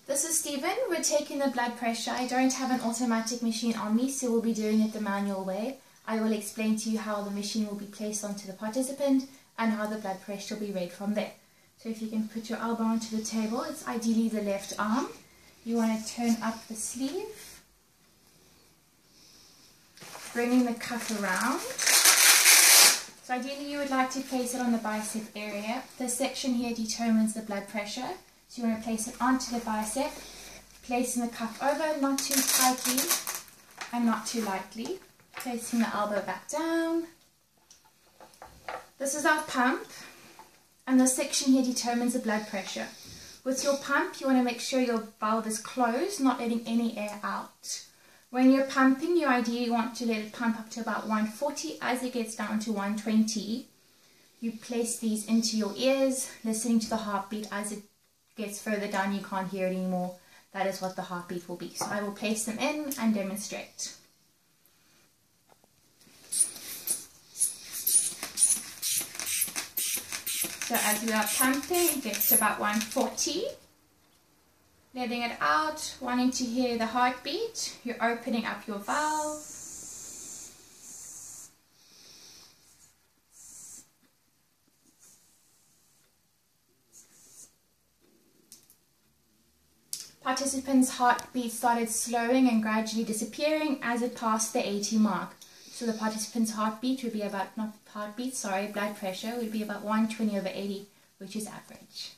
This is Stephen. We're taking the blood pressure. I don't have an automatic machine on me, so we'll be doing it the manual way. I will explain to you how the machine will be placed onto the participant and how the blood pressure will be read from there. So if you can put your elbow onto the table, it's ideally the left arm. You want to turn up the sleeve, bringing the cuff around. So ideally you would like to place it on the bicep area. This section here determines the blood pressure. So you want to place it onto the bicep, placing the cuff over, not too tightly and not too lightly. Placing the elbow back down. This is our pump, and this section here determines the blood pressure. With your pump, you want to make sure your valve is closed, not letting any air out. When you're pumping, you ideally want to let it pump up to about 140. As it gets down to 120, you place these into your ears, listening to the heartbeat. As it gets further down, you can't hear it anymore. That is what the heartbeat will be. So I will place them in and demonstrate. So as we are pumping, it gets to about 140. Letting it out, wanting to hear the heartbeat, you're opening up your valve. Participant's heartbeat started slowing and gradually disappearing as it passed the 80 mark. So the participant's heartbeat would be about, not heartbeat, sorry, blood pressure would be about 120/80, which is average.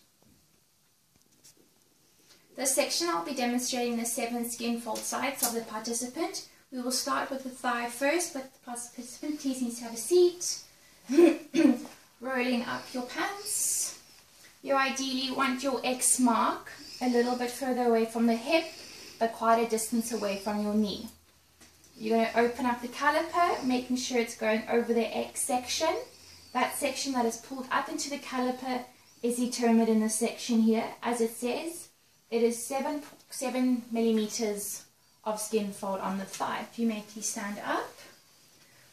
This section I'll be demonstrating the 7 skin fold sites of the participant. We will start with the thigh first, but the participant please needs to have a seat. Rolling up your pants. You ideally want your X mark a little bit further away from the hip, but quite a distance away from your knee. You're going to open up the caliper, making sure it's going over the X section. That section that is pulled up into the caliper is determined in this section here. As it says, it is 7 millimeters of skin fold on the thigh. If you may please stand up.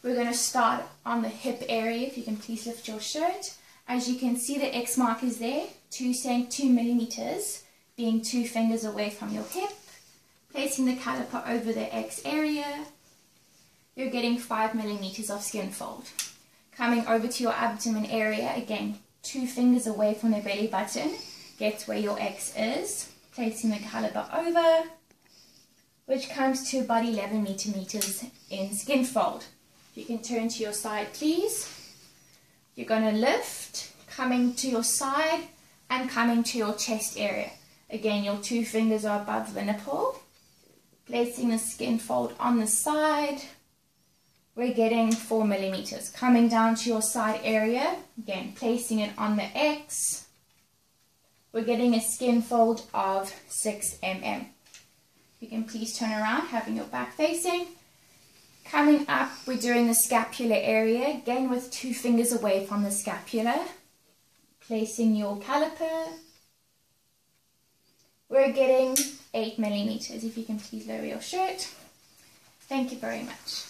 We're going to start on the hip area. If you can please lift your shirt. As you can see, the X mark is there, 2 millimeters, being 2 fingers away from your hip. Placing the caliper over the X area, you're getting 5 millimeters of skin fold. Coming over to your abdomen area, again, 2 fingers away from the belly button, gets where your X is. Placing the caliper over, which comes to about 11 millimeters in skin fold. You can turn to your side, please. You're going to lift, coming to your side and coming to your chest area. Again, your 2 fingers are above the nipple. Placing the skin fold on the side, we're getting 4 millimeters. Coming down to your side area, again, placing it on the X, we're getting a skin fold of 6 mm. You can please turn around, having your back facing. Coming up, we're doing the scapular area, again with 2 fingers away from the scapula. Placing your caliper, we're getting 8 millimeters. If you can please lower your shirt. Thank you very much.